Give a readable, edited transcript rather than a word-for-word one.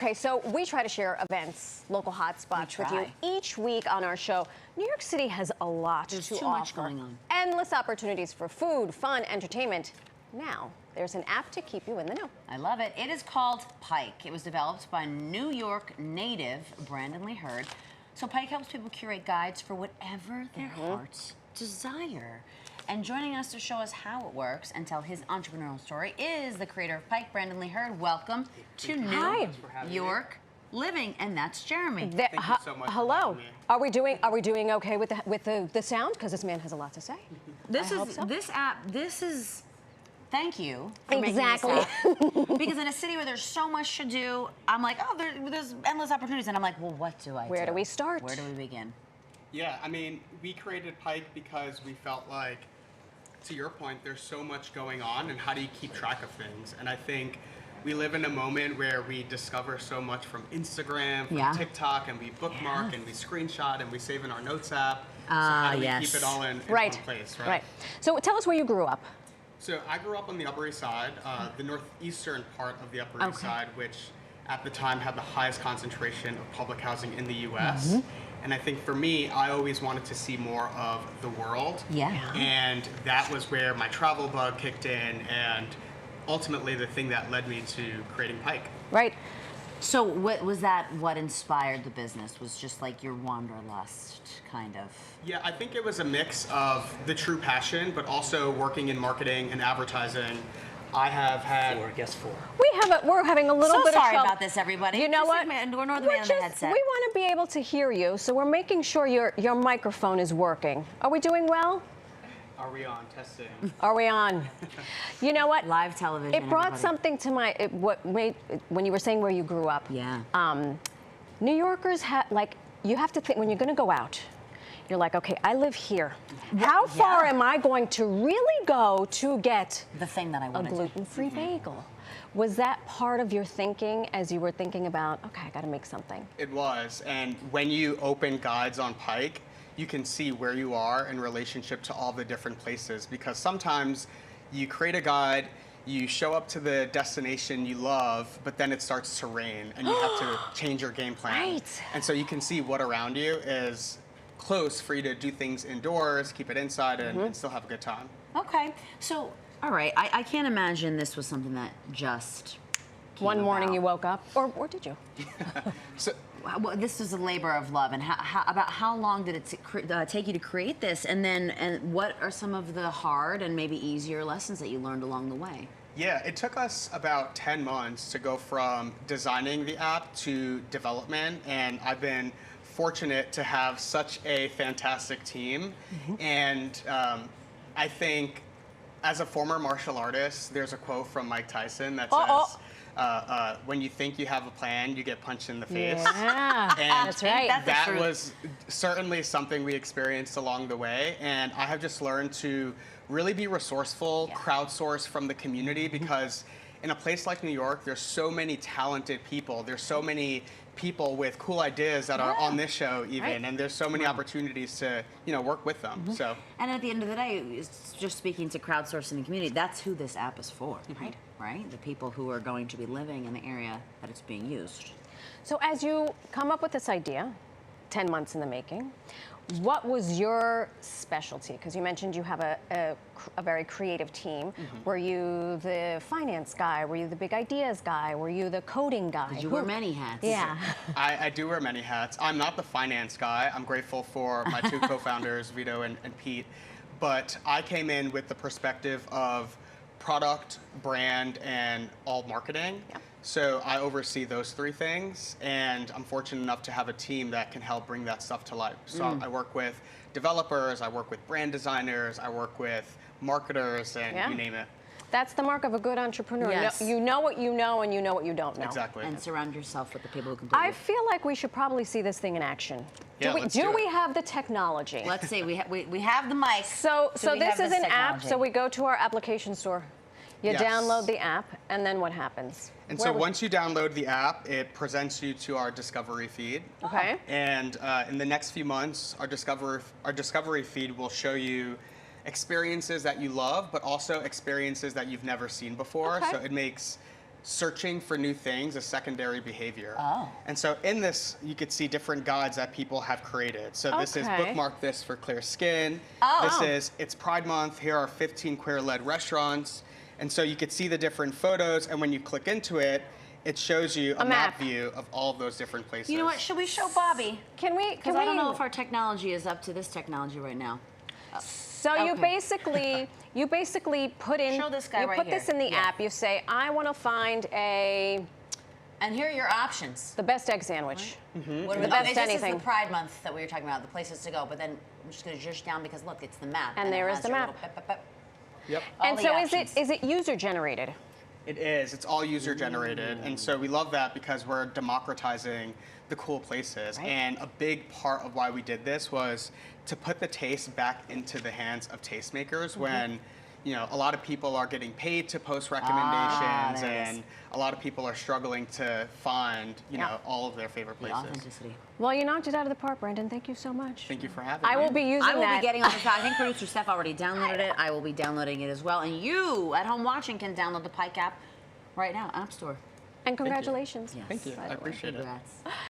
Okay, so we try to share events, local hotspots with you each week on our show. New York City has a lot to offer. There's too much going on. Endless opportunities for food, fun, entertainment. Now, there's an app to keep you in the know. I love it. It is called Pike. It was developed by New York native Brandon Lee Hurd. So Pike helps people curate guides for whatever their hearts desire. And joining us to show us how it works and tell his entrepreneurial story is the creator of Pike, Brandon Lee Hurd. Welcome to New York Living, and that's Jeremy. Thank you so much. Hello. Are we doing okay with the sound? Because this man has a lot to say. This app. Thank you. For exactly. Making this app. Because in a city where there's so much to do, I'm like, oh, there's endless opportunities, and I'm like, well, what do I do? Where do we start? Where do we begin? Yeah, I mean, we created Pike because we felt like, to your point, there's so much going on, and how do you keep track of things? And I think we live in a moment where we discover so much from Instagram, from TikTok, and we bookmark, and we screenshot, and we save in our notes app. So how do we keep it all in one place, right? Right. So tell us where you grew up. So I grew up on the Upper East Side, the northeastern part of the Upper East Side, which at the time had the highest concentration of public housing in the U.S. And I think for me, I always wanted to see more of the world. Yeah. And that was where my travel bug kicked in, and ultimately the thing that led me to creating Pike. Right. So what inspired the business? Was just like your wanderlust, kind of? Yeah, I think it was a mix of the true passion, but also working in marketing and advertising. I have had... We're having a little bit of trouble. Sorry about this, everybody. You know what? We're North Man on the headset. We want to be able to hear you, so we're making sure your microphone is working. Are we doing well? Are we on? Testing. Are we on? You know what? Live television. It brought something to when you were saying where you grew up. Yeah. New Yorkers you have to think when you're going to go out. You're like, okay, I live here. How far am I going to really go to get the thing that I wanted? A gluten-free bagel. Was that part of your thinking as you were thinking about, okay, I got to make something? It was, and when you open guides on Pike, you can see where you are in relationship to all the different places, because sometimes you create a guide, you show up to the destination you love, but then it starts to rain and you have to change your game plan. Right. And so you can see what around you is close for you to do things indoors, keep it inside, and still have a good time. Okay, so, all right, I can't imagine this was something that just one morning you woke up, or did you? Well, this was a labor of love, and how long did it take you to create this, and what are some of the hard and maybe easier lessons that you learned along the way? Yeah, it took us about 10 months to go from designing the app to development, and I've been fortunate to have such a fantastic team. And I think as a former martial artist, there's a quote from Mike Tyson that says, when you think you have a plan, you get punched in the face. Yeah, and that's right. That was certainly something we experienced along the way. And I have just learned to really be resourceful, crowdsource from the community, because in a place like New York, there's so many talented people. There's so many people with cool ideas that are on this show even, and there's so many opportunities to, work with them. So. And at the end of the day, it's just speaking to crowdsourcing the community, that's who this app is for, right? The people who are going to be living in the area that it's being used. So as you come up with this idea, 10 months in the making, what was your specialty? Because you mentioned you have a very creative team. Were you the finance guy? Were you the big ideas guy? Were you the coding guy? Did you wear many hats? Yeah. I do wear many hats. I'm not the finance guy. I'm grateful for my two co-founders, Vito and Pete. But I came in with the perspective of product, brand, and all marketing. Yeah. So I oversee those three things, and I'm fortunate enough to have a team that can help bring that stuff to life. So I work with developers, I work with brand designers, I work with marketers, and you name it. That's the mark of a good entrepreneur. Yes. You know what you know, and you know what you don't know. Exactly. And surround yourself with the people who can do I feel like we should probably see this thing in action. Yeah, do we have the technology? Let's see. We have the mic. So this is an app. So we go to our application store. You download the app, and then what happens? And so once you download the app, it presents you to our discovery feed. Okay. And in the next few months, our discovery feed will show you experiences that you love, but also experiences that you've never seen before. Okay. So it makes searching for new things a secondary behavior. Oh. And so in this, you could see different guides that people have created. So this is Okay. bookmark this for clear skin. Oh. This is, it's Pride Month, here are 15 queer-led restaurants. And so you could see the different photos, and when you click into it, it shows you a map view of all of those different places. You know what? Should we show Bobby? Can we? Because I don't know if our technology is up to this technology right now. So you basically put in. Show this guy you right put this here. in the Yeah. app. You say, I want to find the And here are your options. best egg sandwich. What The best this anything. is the Pride Month that we were talking about, the places to go. But then I'm just going to zhuzh down because look, it's the map. And it there is has the your map. little pep, pep, pep. Yep. All And the so options. is it user generated? It is. It's all user generated. And so we love that because we're democratizing the cool places. Right. And a big part of why we did this was to put the taste back into the hands of tastemakers when, you know, a lot of people are getting paid to post recommendations there it is. and a lot of people are struggling to find, you Yeah. know, all of their favorite The places. authenticity. Well, you knocked it out of the park, Brandon. Thank you so much. Thank you for having I me. will be using I will that. be getting on this. I think producer Steph already downloaded it. I will be downloading it as well. And you at home watching can download the Pike app right now, App Store. And congratulations. Yes. Thank you. by I the way. appreciate it. Congrats.